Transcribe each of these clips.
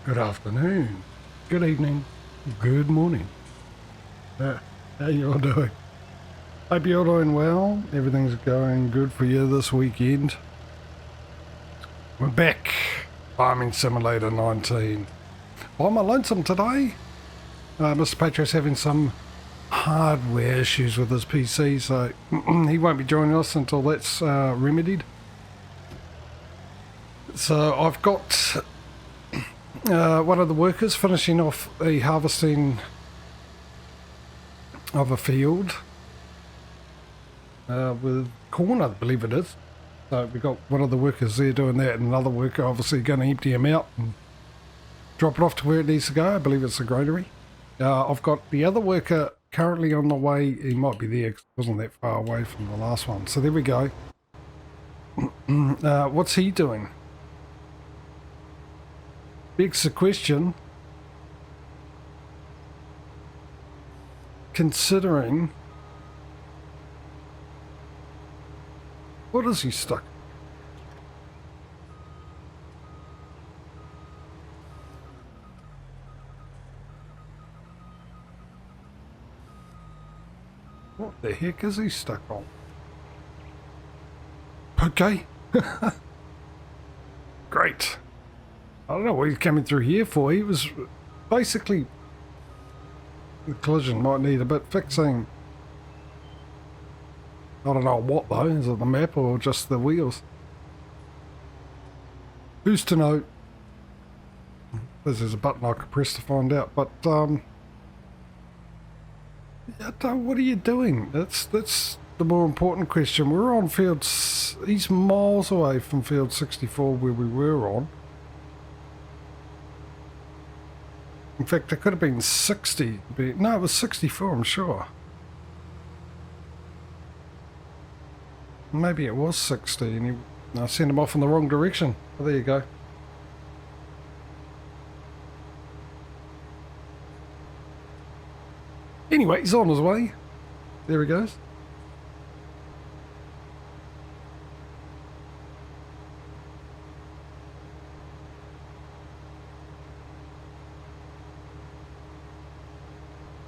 Good afternoon, good evening, good morning. How you all doing? Hope you're all doing well. Everything's going good for you this weekend. We're back. Farming Simulator 19. I'm lonesome today. Mr. Patrio's having some hardware issues with his PC, so he won't be joining us until that's remedied. So I've got one of the workers finishing off the harvesting of a field with corn, I believe it is. So we've got one of the workers there doing that, and another worker obviously going to empty him out and drop it off to where it needs to go. I believe it's the granary. I've got the other worker currently on the way. He might be there because it wasn't that far away from the last one. So there we go. What's he doing? Begs the question, considering, what is he stuck? What the heck is he stuck on? Okay. Great. I don't know what he's coming through here for. He was basically, the collision might need a bit fixing. I don't know what though. Is it the map or just the wheels? Who's to know? There's a button I could press to find out, but what are you doing? That's the more important question. We're on field. He's miles away from field 64 where we were on. In fact, it could have been 60. No, it was 64, I'm sure. Maybe it was 60 and I sent him off in the wrong direction. Well, there you go. Anyway, he's on his way. There he goes.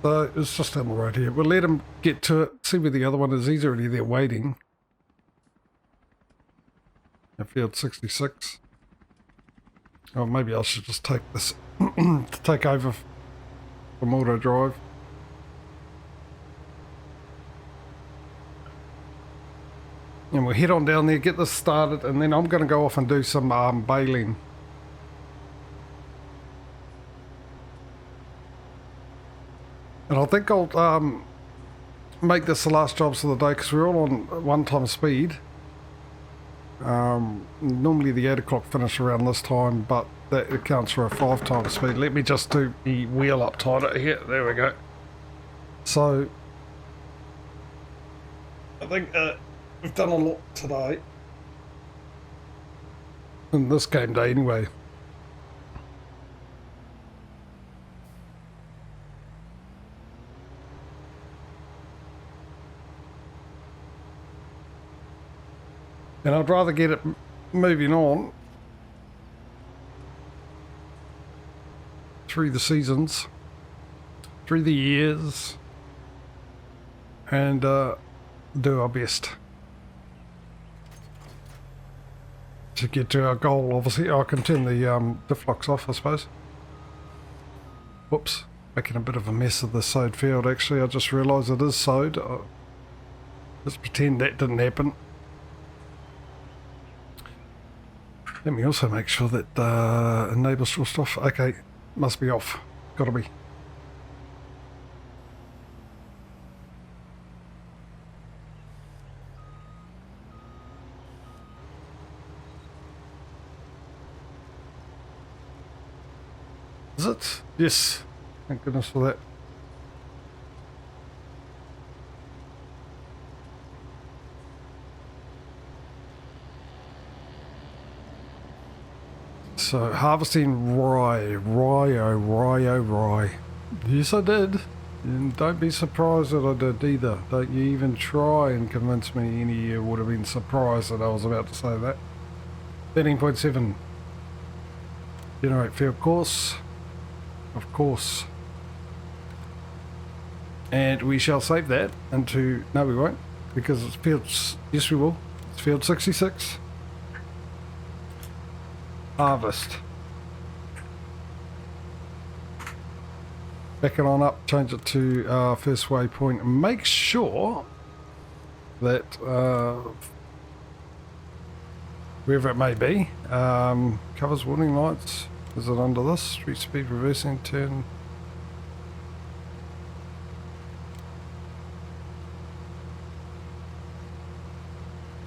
So it's just on the road here. We'll let him get to it, see where the other one is. He's already there waiting. At field 66. Oh, maybe I should just take this to take over from auto drive. And we'll head on down there, get this started, and then I'm going to go off and do some baling. And I think I'll make this the last jobs of the day because we're all on one-time speed. Normally the 8 o'clock finish around this time, but that accounts for a 5-time speed. Let me just do the wheel up tighter here. There we go. So I think we've done a lot today. In this game day anyway. And I'd rather get it moving on through the seasons, through the years, and do our best to get to our goal. Obviously, I can turn the diff locks off, I suppose. Whoops, making a bit of a mess of the sowed field. Actually, I just realised it is sowed. Let's pretend that didn't happen. Let me also make sure that enables frost off. Okay, must be off. Gotta be. Is it? Yes. Thank goodness for that. So, harvesting rye. Yes, I did. And don't be surprised that I did either. Don't you even try and convince me any year would have been surprised that I was about to say that. 13.7. Generate field course, of course. And we shall save that into, no we won't, because it's fields, yes we will, it's field 66. Harvest. Back it on up, change it to first waypoint, and make sure that wherever it may be, covers warning lights. Is it under this? Street speed, reversing, turn.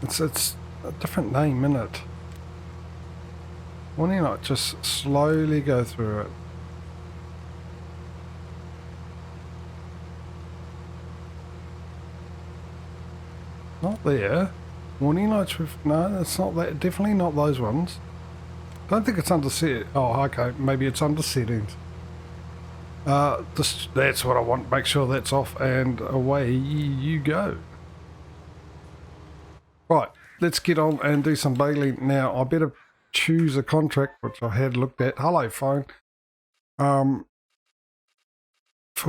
It's a different name, isn't it? Warning light, just slowly go through it. Not there. Warning lights with, no, it's not that, definitely not those ones. Don't think it's under set. Oh, okay, maybe it's under settings. That's what I want. Make sure that's off, and away you go. Right, let's get on and do some bailing. Now, I better choose a contract, which I had looked at. Hello, phone. For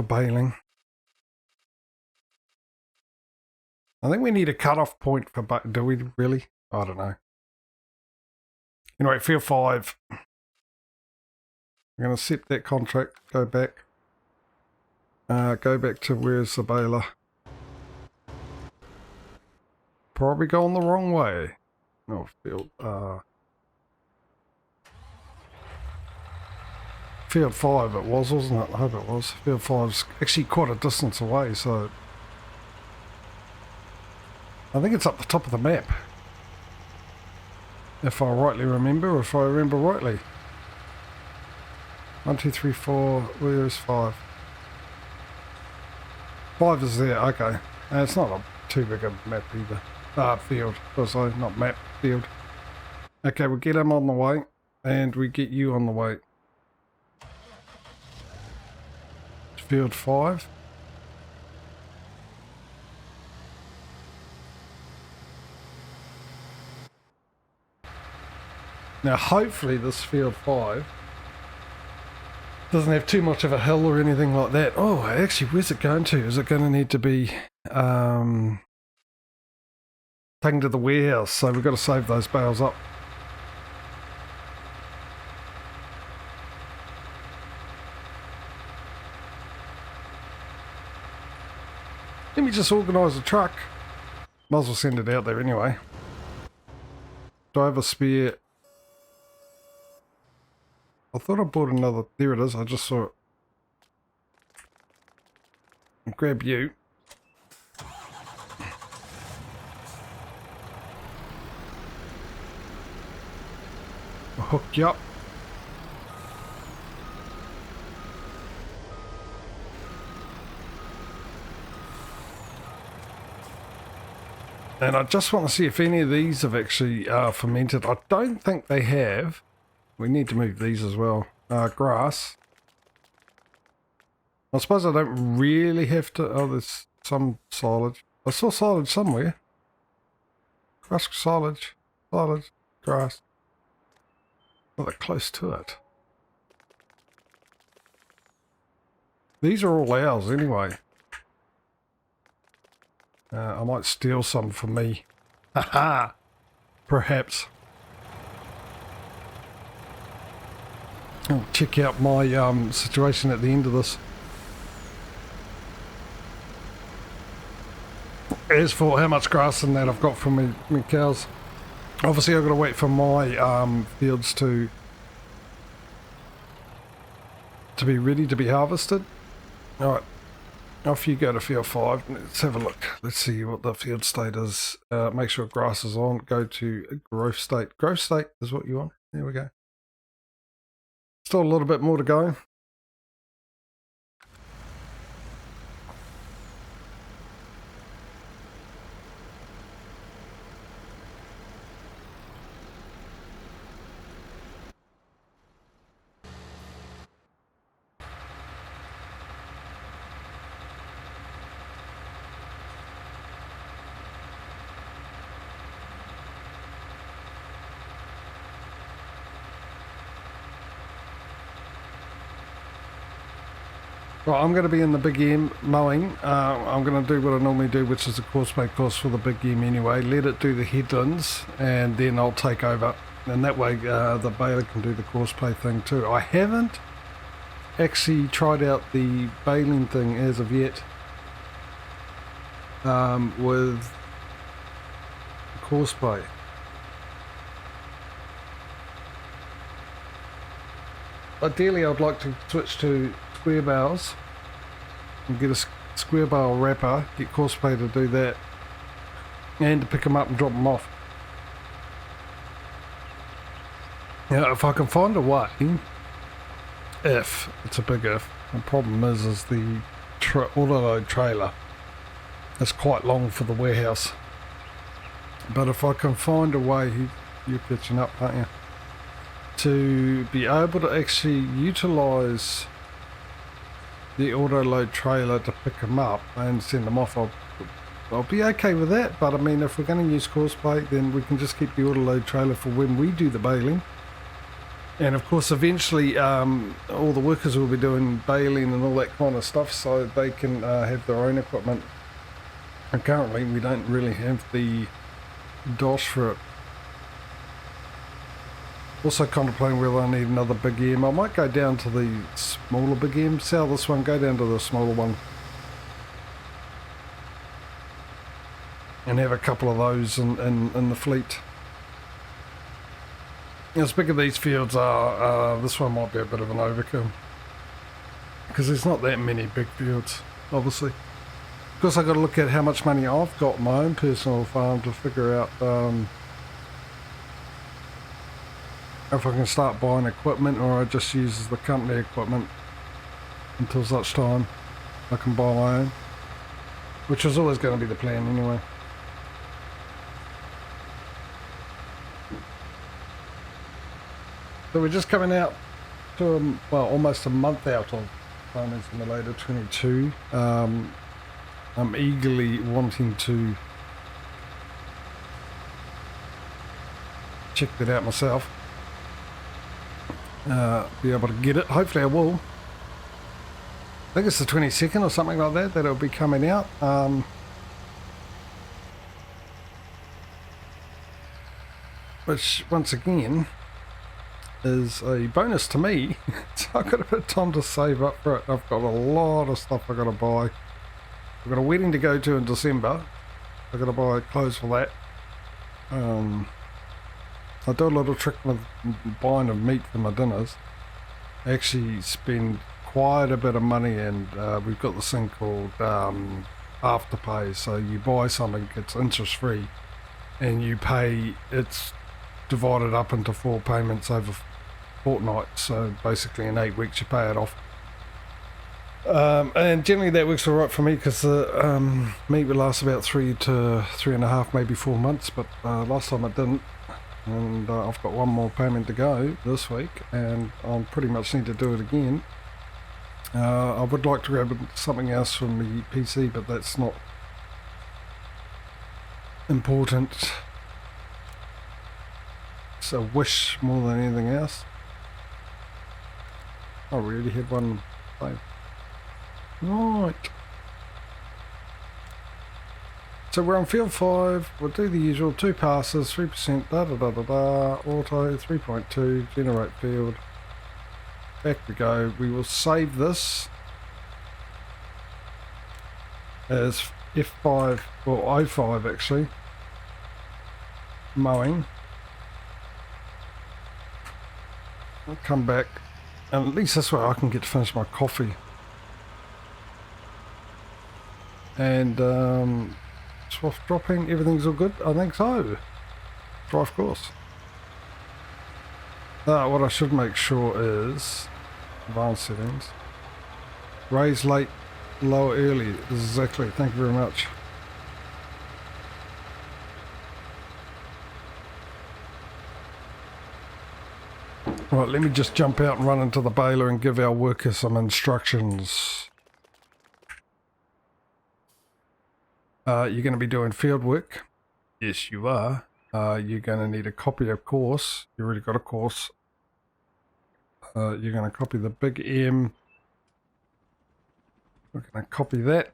bailing. I think we need a cutoff point for, do we really? I don't know. Anyway, field 5. I'm going to set that contract, go back. Go back to where's the baler. Probably going the wrong way. No, field, field 5 it was, wasn't it? I hope it was. Field 5's actually quite a distance away, so I think it's up the top of the map. If I rightly remember, if I remember rightly. 1, 2, 3, 4, where is 5? 5 is there, okay. And it's not too big a map either. Field, sorry, not map, field. Okay, we'll get him on the way, and we get you on the way. Field 5. Now hopefully this field 5 doesn't have too much of a hill or anything like that. Oh, actually, where's it going to? Is it going to need to be taken to the warehouse? So we've got to save those bales up. Let me just organise a truck. Might as well send it out there anyway. Do I have a spare? I thought I bought another. There it is. I just saw it. I'll grab you. I'll hook you up. And I just want to see if any of these have actually fermented. I don't think they have. We need to move these as well. Grass. I suppose I don't really have to... Oh, there's some silage. I saw silage somewhere. Crushed silage. Silage. Grass. Not that close to it. These are all ours anyway. I might steal some for me. Haha! Perhaps. I'll check out my situation at the end of this. As for how much grass and that I've got from my cows, obviously I've got to wait for my fields to be ready to be harvested. Alright, off you go to field 5. Let's have a look. Let's see what the field state is. Make sure grass is on. Go to growth state. Growth state is what you want. There we go. Still a little bit more to go. Well, I'm going to be in the big M mowing. I'm going to do what I normally do, which is a course by course for the big M anyway. Let it do the headlands, and then I'll take over. And that way the baler can do the course play thing too. I haven't actually tried out the baling thing as of yet with course play. Ideally, I'd like to switch to square bales and get a square bale wrapper, get course play to do that, and to pick them up and drop them off. Now, if I can find a way, if it's a big if, the problem is the auto-load trailer is quite long for the warehouse. But if I can find a way, you're pitching up, aren't you? To be able to actually utilise the auto-load trailer to pick them up and send them off, I'll be okay with that. But I mean, if we're going to use course plate, then we can just keep the auto-load trailer for when we do the baling. And of course, eventually, all the workers will be doing baling and all that kind of stuff, so they can have their own equipment. And currently, we don't really have the DOS for it. Also contemplating whether I need another big M. I might go down to the smaller big M, sell this one, go down to the smaller one, and have a couple of those in the fleet. As big as these fields are, this one might be a bit of an overkill, because there's not that many big fields, obviously. Of course, I've got to look at how much money I've got in my own personal farm to figure out if I can start buying equipment, or I just use the company equipment until such time I can buy my own, which is always going to be the plan anyway. So we're just coming out to, well, almost a month out of Farming Simulator 22. I'm eagerly wanting to check that out myself. Be able to get it. Hopefully I will. I think it's the 22nd or something like that it'll be coming out. Which, once again, is a bonus to me. So I've got a bit of time to save up for it. I've got a lot of stuff I've got to buy. I've got a wedding to go to in December. I've got to buy clothes for that. I do a little trick with buying of meat for my dinners. I actually spend quite a bit of money, and we've got this thing called Afterpay. So you buy something, it's interest free, and you pay, it's divided up into 4 payments over fortnight. So basically in 8 weeks you pay it off. And generally that works alright for me, because the meat will last about 3 to 3.5, maybe 4 months, but last time it didn't. And I've got one more payment to go this week, and I'll pretty much need to do it again. I would like to grab something else from the PC, but that's not important. It's a wish more than anything else. I already had one saved. Right. So we're on field 5, we'll do the usual 2 passes, 3%, auto, 3.2, generate field. Back we go. We will save this as F5, or O5 actually, mowing. I'll come back, and at least this way I can get to finish my coffee. And swath dropping, everything's all good? I think so. Drive course. What I should make sure is advanced settings. Raise late, lower early. Exactly. Thank you very much. Right, let me just jump out and run into the baler and give our workers some instructions. You're going to be doing field work. Yes, you are. You're going to need a copy of course. You already got a course. You're going to copy the big M We're going to copy that.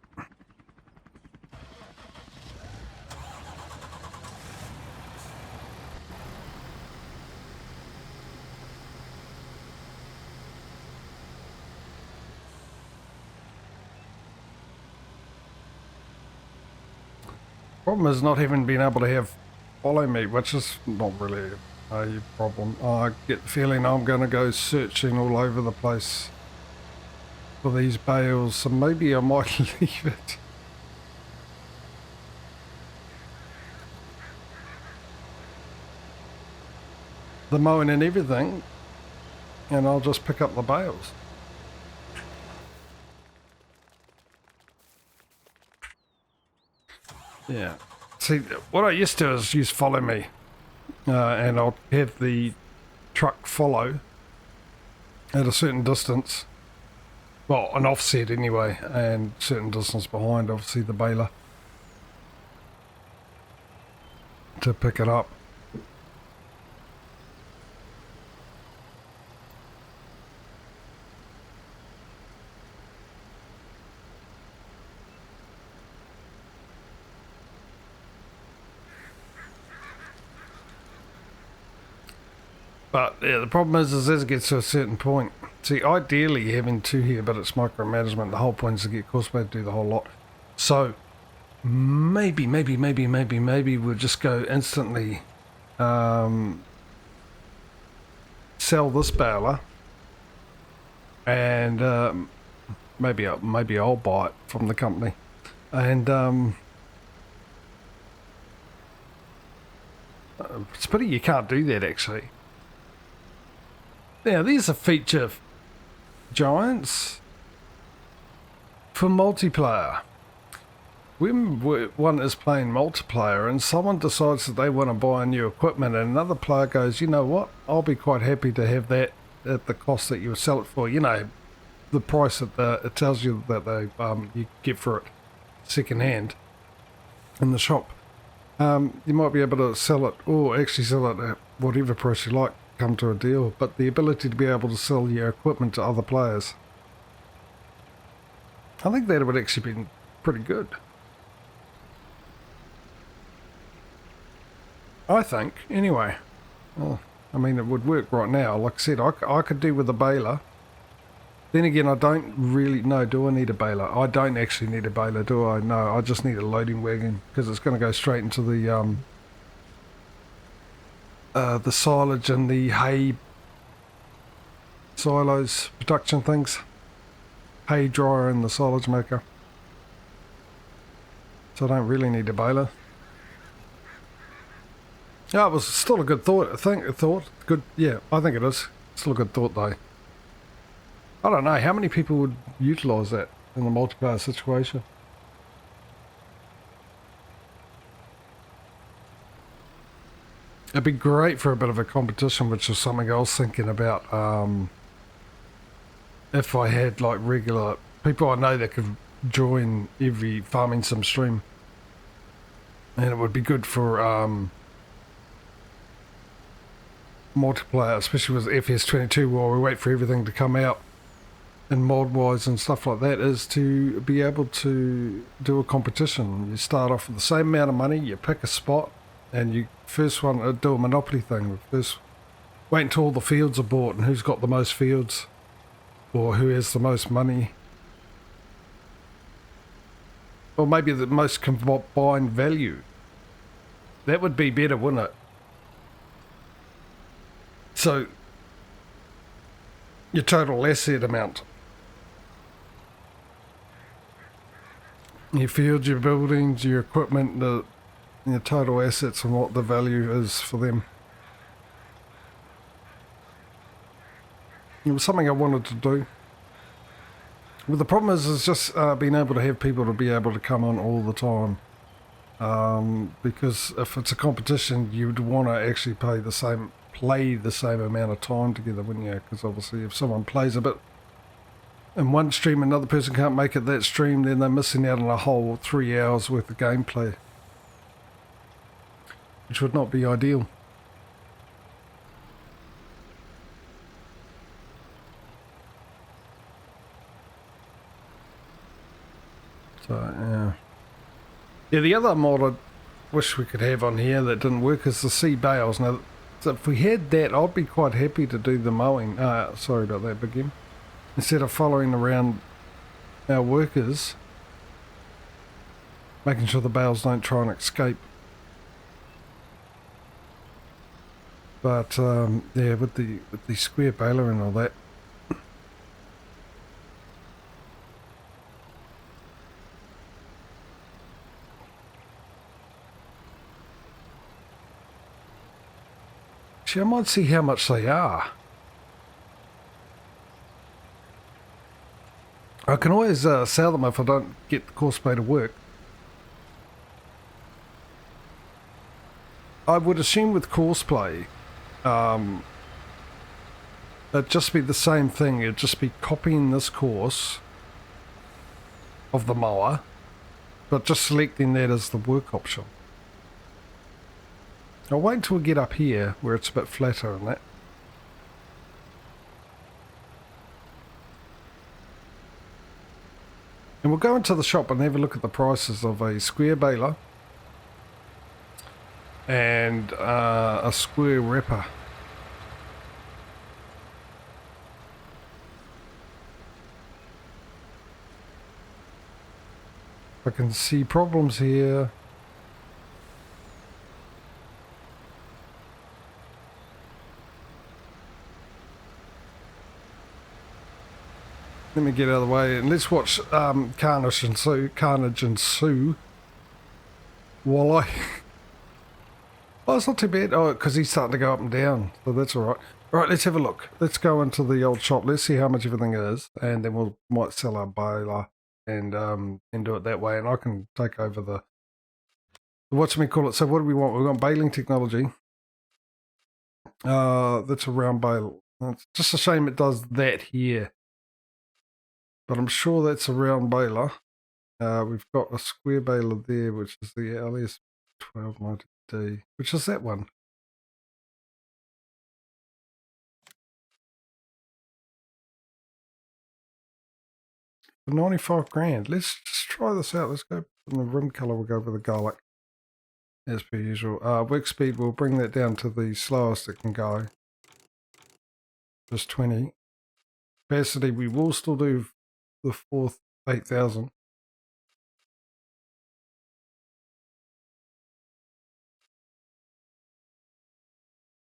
Problem is not having been able to have follow me, which is not really a problem. I get the feeling I'm going to go searching all over the place for these bales, so maybe I might leave it. The mowing and everything, and I'll just pick up the bales. Yeah. See, what I used to is use follow me, and I'll have the truck follow at a certain distance. Well, an offset anyway, and certain distance behind, obviously, the baler to pick it up. But yeah, the problem is as it gets to a certain point. See, ideally having two here, but it's micromanagement. The whole point is to get Courseway to do the whole lot. So maybe we'll just go instantly sell this baler, and maybe I'll buy it from the company, and it's a pity you can't do that actually. Now, these are feature giants for multiplayer. When one is playing multiplayer and someone decides that they want to buy new equipment and another player goes, you know what, I'll be quite happy to have that at the cost that you sell it for. You know, the price that it tells you that they you get for it second hand in the shop. You might be able to sell it, or actually sell it at whatever price you like, come to a deal, but the ability to be able to sell your equipment to other players, I think that would actually be pretty good. I think, anyway. Well, I mean, it would work right now. Like I said, I could do with a baler. Then again, I don't really know, do I need a baler? I don't actually need a baler, do I? No, I just need a loading wagon, because it's going to go straight into the silage and the hay silos production things. Hay dryer and the silage maker. So I don't really need a baler. Oh, it was still a good thought. Good, yeah, I think it is. Still a good thought though. I don't know, how many people would utilise that in the multiplayer situation? It'd be great for a bit of a competition, which is something I was thinking about. If I had like regular people I know that could join every farming sim stream, and it would be good for multiplayer, especially with FS19 while we wait for everything to come out and mod wise and stuff like that, is to be able to do a competition. You start off with the same amount of money, you pick a spot, and you first one do a monopoly thing. First, wait until all the fields are bought and who's got the most fields, or who has the most money, or maybe the most combined value. That would be better, wouldn't it? So your total asset amount, your fields, your buildings, your equipment, your total assets, and what the value is for them. It was something I wanted to do. Well, the problem is just being able to have people to be able to come on all the time. Because if it's a competition, you'd want to actually play the same amount of time together, wouldn't you? Because obviously if someone plays a bit in one stream, another person can't make it that stream, then they're missing out on a whole 3 hours worth of gameplay, which would not be ideal. So, yeah. Yeah, the other mod I wish we could have on here that didn't work is the sea bales. Now, so if we had that, I'd be quite happy to do the mowing. Sorry about that, Big M. Instead of following around our workers, making sure the bales don't try and escape. But yeah, with the square baler and all that. Actually, I might see how much they are. I can always sell them if I don't get the Courseplay to work. I would assume with Courseplay, it'd just be the same thing. It'd just be copying this course of the mower, but just selecting that as the work option. I'll wait until we get up here where it's a bit flatter and that. And we'll go into the shop and have a look at the prices of a square baler and a square wrapper. I can see problems here. Let me get out of the way and let's watch carnage ensue while I... Oh, it's not too bad. Oh, because he's starting to go up and down, so that's all right. All right, let's have a look. Let's go into the old shop. Let's see how much everything is, and then we might sell our baler and do it that way. And I can take over the whatchamacallit. So what do we want? We want baling technology. That's a round bale. It's just a shame it does that here. But I'm sure that's a round baler. We've got a square baler there, which is the LS 1290D. Which is that one? For 95 grand. Let's just try this out. Let's go from the rim colour. We'll go with the garlic. As per usual. Work speed, we'll bring that down to the slowest it can go. Just 20. Capacity, we will still do the fourth 8,000.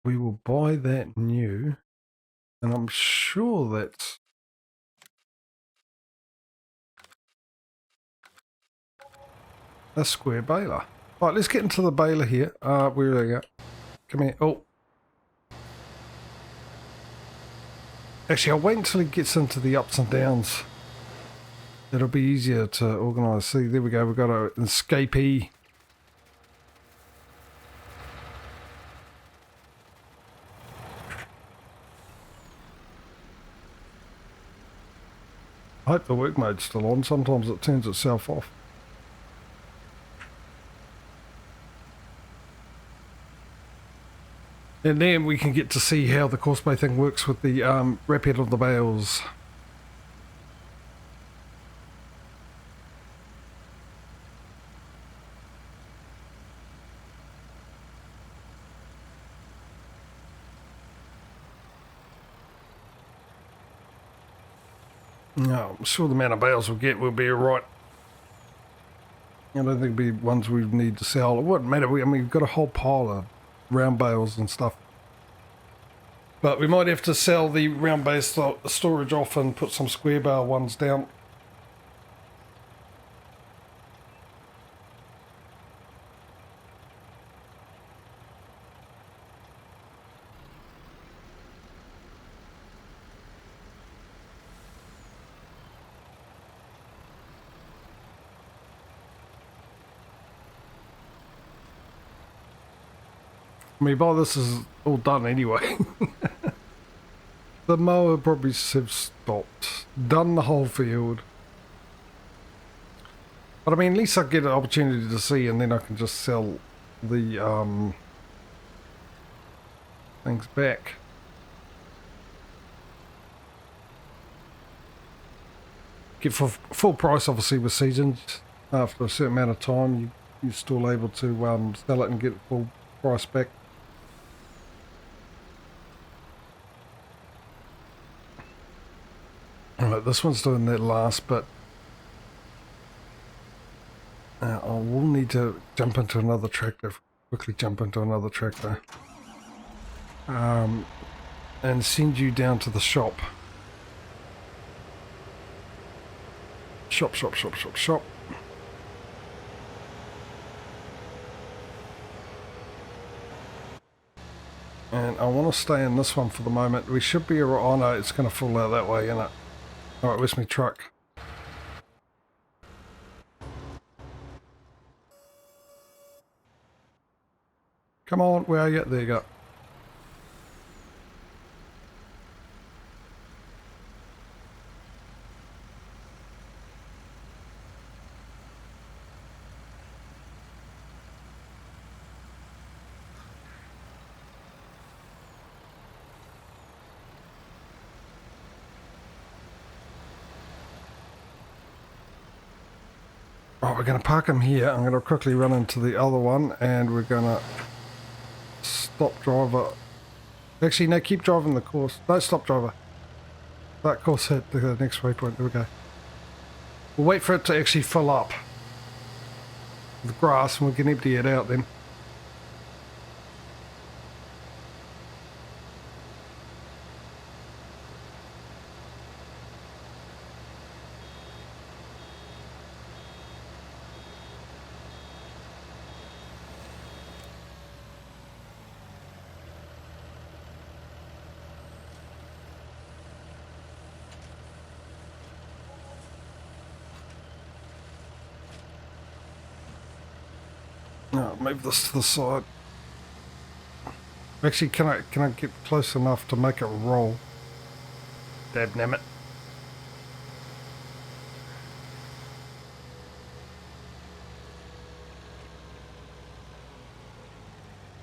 We will buy that new, and I'm sure that's a square baler. Right, let's get into the baler here. Where are we at? Come here. Oh. Actually, I'll wait until it gets into the ups and downs. It'll be easier to organise. See, there we go. We've got an escapee. I hope the work mode's still on. Sometimes it turns itself off. And then we can get to see how the Courseplay thing works with the wrap head of the bales. No, I'm sure the amount of bales we'll get will be alright. I don't think it'll be ones we need to sell. It wouldn't matter. I mean, we've got a whole pile of round bales and stuff. But we might have to sell the round bale storage off and put some square bale ones down. I mean, by this is all done anyway. The mower probably have stopped. Done the whole field. But I mean, at least I get an opportunity to see and then I can just sell the things back. get for full price, obviously, with seasons. After a certain amount of time, you're still able to sell it and get full price back. Alright, this one's doing that last bit. I will need to jump into another tractor, quickly jump into another tractor. And send you down to the shop. Shop. And I want to stay in this one for the moment. We should be around. Oh no, it's going to fall out that way, isn't it? Alright, where's my truck? Come on, where are you? There you go. Right, we're going to park him here. I'm going to quickly run into the other one and we're going to stop driver. Actually, no, keep driving the course. Don't stop driver. That course hit the next waypoint. There we go. We'll wait for it to actually fill up with grass and we can empty it out then. No, move this to the side. Actually, can I get close enough to make it roll? Damn it.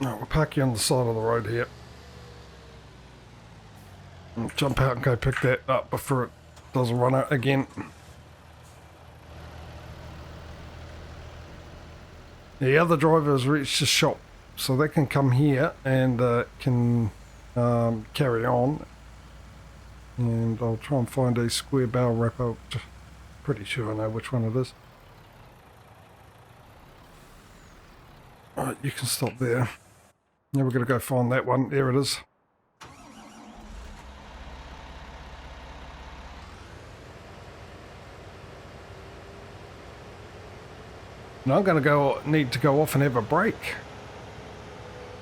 No, we'll park you on the side of the road here. I'll jump out and go pick that up before it does run out again. The other driver has reached the shop, so they can come here and can carry on. And I'll try and find a square barrel wrapper, which I'm pretty sure I know which one it is. Alright, you can stop there. Now we're going to go find that one. There it is. And I'm going to need to go off and have a break.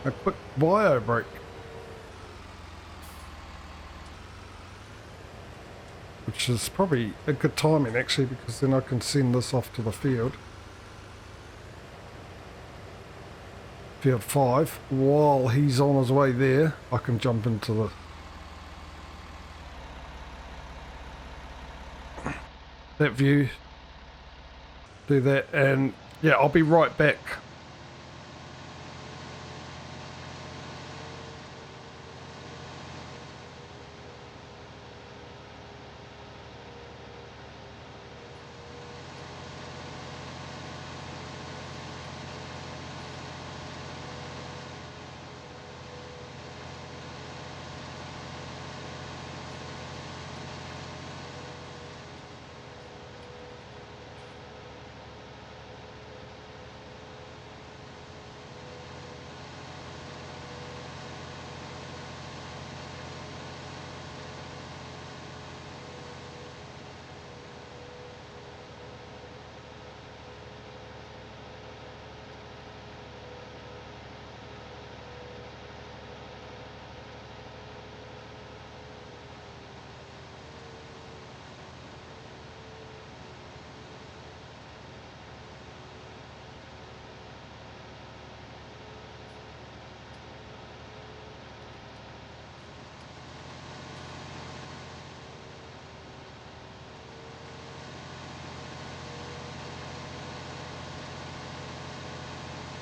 A quick bio break. Which is probably a good timing actually, because then I can send this off to the field. Field 5. While he's on his way there, I can jump into that view. Do that and yeah, I'll be right back.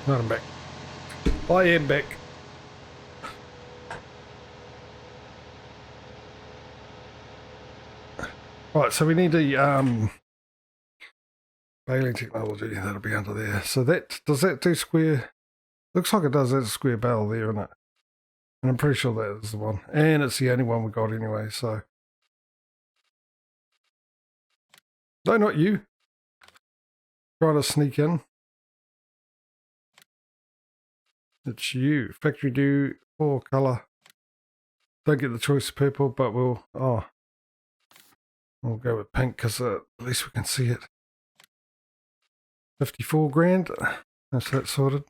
Not I'm back. I am back. Right, so we need a baling technology that'll be under there. So does that do square? Looks like it does. That's a square barrel there, isn't it? And I'm pretty sure that is the one. And it's the only one we got anyway, so. No, not you. Try to sneak in. It's you. Factory due, 4 colour. Don't get the choice of purple, but we'll go with pink because at least we can see it. 54 grand. That's that sorted.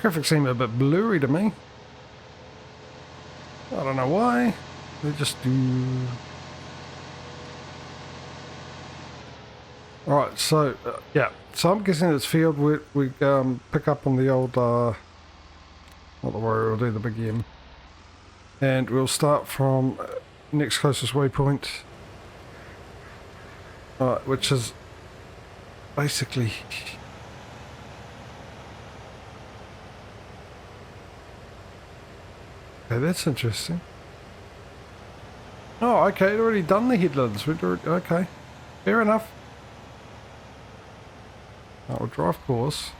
Graphics seem a bit blurry to me. I don't know why. They just do. Alright, so, yeah. So I'm guessing it's field. We pick up on the old, not the warrior, we'll do the big M. And we'll start from next closest waypoint. Which is basically... Okay, that's interesting. Oh, okay, I'd already done the headlands. Okay, fair enough. I'll drive course.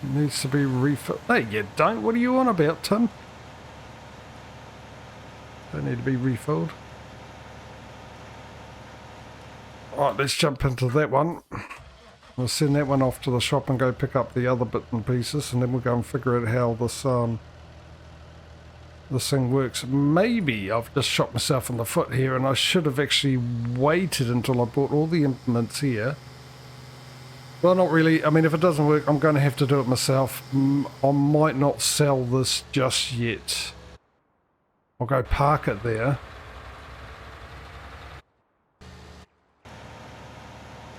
Needs to be refilled. Hey, you don't. What are you on about, Tim? Don't need to be refilled. Alright, let's jump into that one. We'll send that one off to the shop and go pick up the other bits and pieces, and then we'll go and figure out how this thing works. Maybe I've just shot myself in the foot here, and I should have actually waited until I bought all the implements here. Well, not really. I mean, if it doesn't work, I'm going to have to do it myself. I might not sell this just yet. I'll go park it there.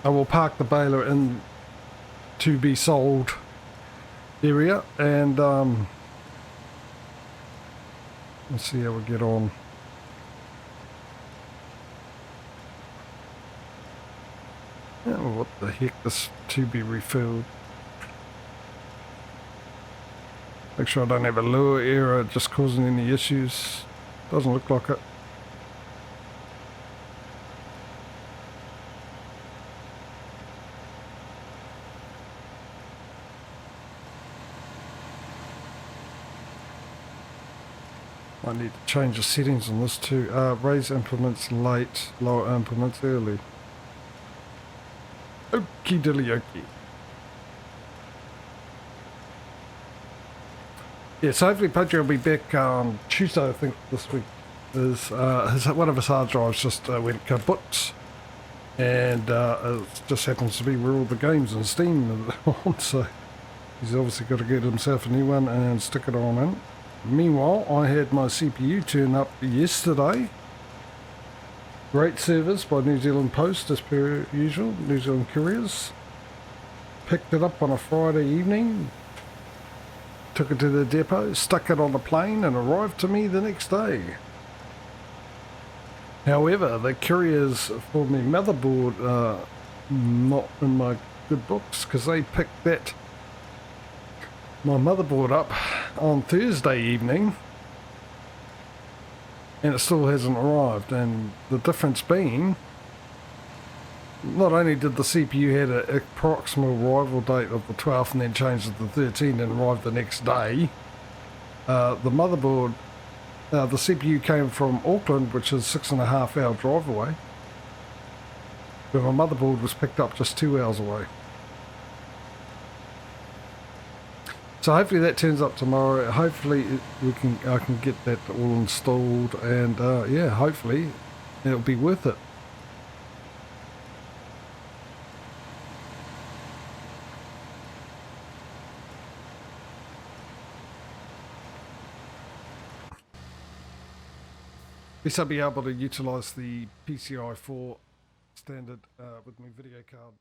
I will park the baler in to be sold area, and let's see how we get on. Oh, what the heck, this to be refilled. Make sure I don't have a lure error just causing any issues. Doesn't look like it. I need to change the settings on this too. Raise implements late, lower implements early. Okie dilly okie. Yeah, so hopefully Patrio will be back on Tuesday, I think, this week. One of his hard drives just went kaput. And it just happens to be where all the games and Steam are on, so he's obviously got to get himself a new one and stick it on in. Meanwhile, I had my CPU turn up yesterday. Great service by New Zealand Post as per usual, New Zealand Couriers. Picked it up on a Friday evening, took it to the depot, stuck it on a plane and arrived to me the next day. However, the couriers for my motherboard not in my good books, because they picked my motherboard up on Thursday evening and it still hasn't arrived, and the difference being not only did the CPU had an approximate arrival date of the 12th and then changed to the 13th and arrived the next day, the motherboard, the CPU came from Auckland, which is 6.5 hour drive away, but my motherboard was picked up just 2 hours away. So hopefully that turns up tomorrow. Hopefully I can get that all installed, and yeah, hopefully it'll be worth it. At least I'll be able to utilise the PCI 4 standard with my video card.